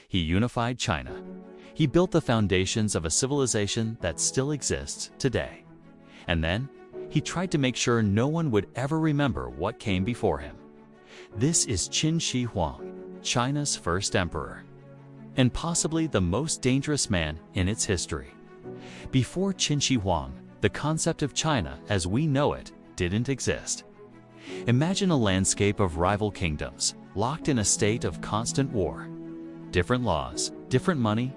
He unified China. He built the foundations of a civilization that still exists today. And then, he tried to make sure no one would ever remember what came before him. This is Qin Shi Huang, China's first emperor, and possibly the most dangerous man in its history. Before Qin Shi Huang, the concept of China as we know it didn't exist. Imagine a landscape of rival kingdoms, locked in a state of constant war. Different laws, different money,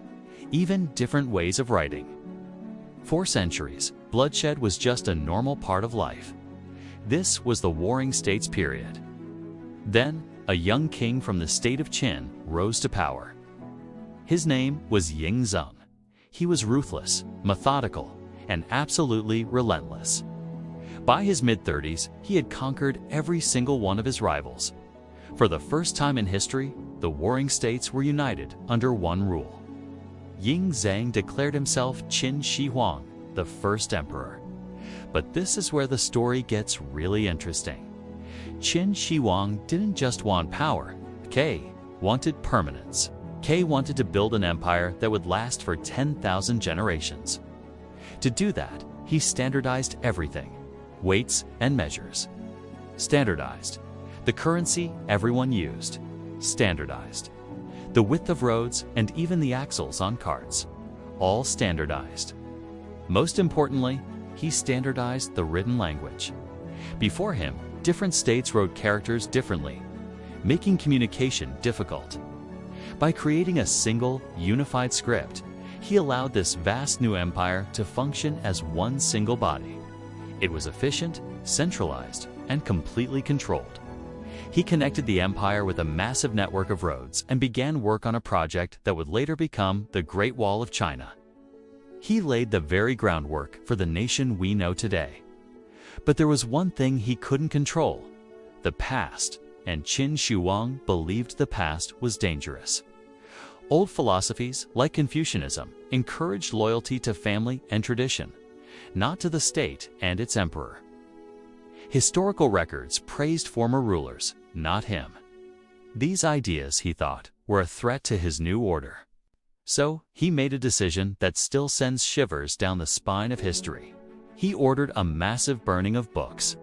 even different ways of writing. For centuries, bloodshed was just a normal part of life. This was the Warring States period. Then, a young king from the state of Qin rose to power. His name was Ying Zeng. He was ruthless, methodical, and absolutely relentless. By his mid-30s, he had conquered every single one of his rivals. For the first time in history, the Warring States were united under one rule. Ying Zeng declared himself Qin Shi Huang, the first emperor. But this is where the story gets really interesting. Qin Shi Huang didn't just want power. He wanted permanence. He wanted to build an empire that would last for 10,000 generations. To do that, he standardized everything: weights and measures. Standardized. The currency everyone used. Standardized. The width of roads and even the axles on carts. All standardized. Most importantly, he standardized the written language. Before him, different states wrote characters differently, making communication difficult. By creating a single, unified script, he allowed this vast new empire to function as one single body. It was efficient, centralized, and completely controlled. He connected the empire with a massive network of roads and began work on a project that would later become the Great Wall of China. He laid the very groundwork for the nation we know today. But there was one thing he couldn't control: the past, and Qin Shi Huang believed the past was dangerous. Old philosophies, like Confucianism, encouraged loyalty to family and tradition, not to the state and its emperor. Historical records praised former rulers, not him. These ideas, he thought, were a threat to his new order. So, he made a decision that still sends shivers down the spine of history. He ordered a massive burning of books.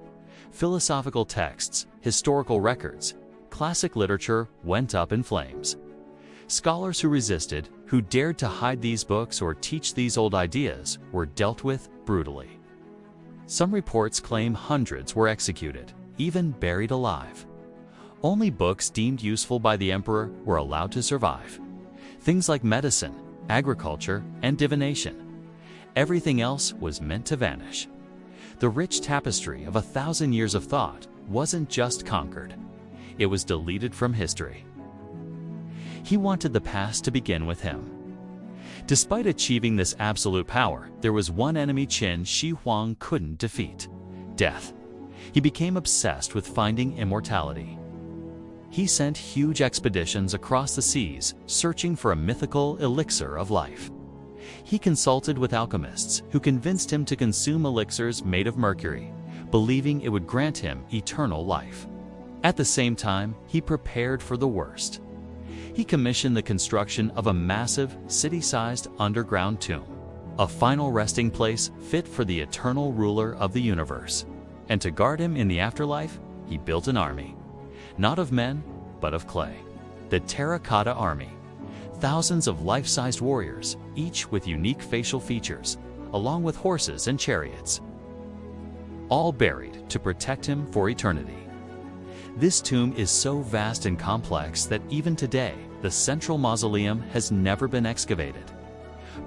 Philosophical texts, historical records, classic literature went up in flames. Scholars who resisted, who dared to hide these books or teach these old ideas, were dealt with brutally. Some reports claim hundreds were executed, even buried alive. Only books deemed useful by the emperor were allowed to survive. Things like medicine, agriculture, and divination. Everything else was meant to vanish. The rich tapestry of 1,000 years of thought wasn't just conquered. It was deleted from history. He wanted the past to begin with him. Despite achieving this absolute power, there was one enemy Qin Shi Huang couldn't defeat: death. He became obsessed with finding immortality. He sent huge expeditions across the seas, searching for a mythical elixir of life. He consulted with alchemists, who convinced him to consume elixirs made of mercury, believing it would grant him eternal life. At the same time, he prepared for the worst. He commissioned the construction of a massive, city-sized underground tomb, a final resting place fit for the eternal ruler of the universe. And to guard him in the afterlife, he built an army. Not of men, but of clay. The Terracotta Army. Thousands of life-sized warriors, each with unique facial features, along with horses and chariots. All buried to protect him for eternity. This tomb is so vast and complex that even today, the central mausoleum has never been excavated.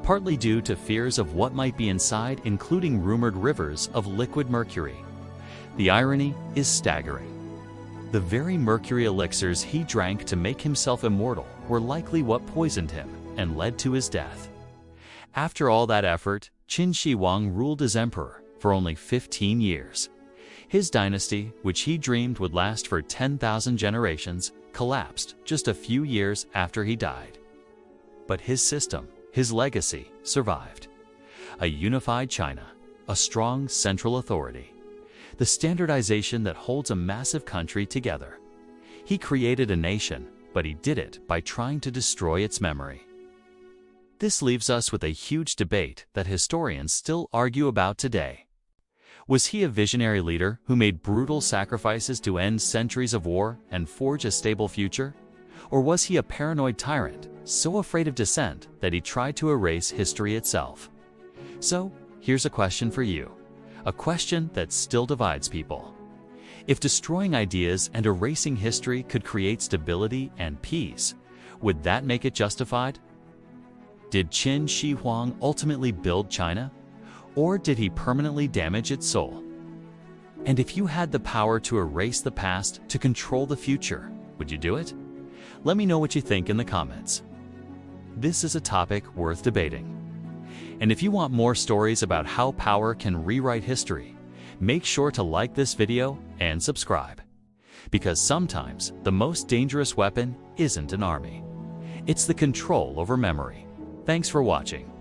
Partly due to fears of what might be inside, including rumored rivers of liquid mercury. The irony is staggering. The very mercury elixirs he drank to make himself immortal were likely what poisoned him and led to his death. After all that effort, Qin Shi Huang ruled as emperor for only 15 years. His dynasty, which he dreamed would last for 10,000 generations, collapsed just a few years after he died. But his system, his legacy, survived. A unified China, a strong central authority, the standardization that holds a massive country together. He created a nation, but he did it by trying to destroy its memory. This leaves us with a huge debate that historians still argue about today. Was he a visionary leader who made brutal sacrifices to end centuries of war and forge a stable future? Or was he a paranoid tyrant, so afraid of dissent that he tried to erase history itself? So, here's a question for you, a question that still divides people. If destroying ideas and erasing history could create stability and peace, would that make it justified? Did Qin Shi Huang ultimately build China? Or did he permanently damage its soul? And if you had the power to erase the past to control the future, would you do it? Let me know what you think in the comments. This is a topic worth debating. And if you want more stories about how power can rewrite history, make sure to like this video and subscribe. Because sometimes the most dangerous weapon isn't an army. It's the control over memory. Thanks for watching.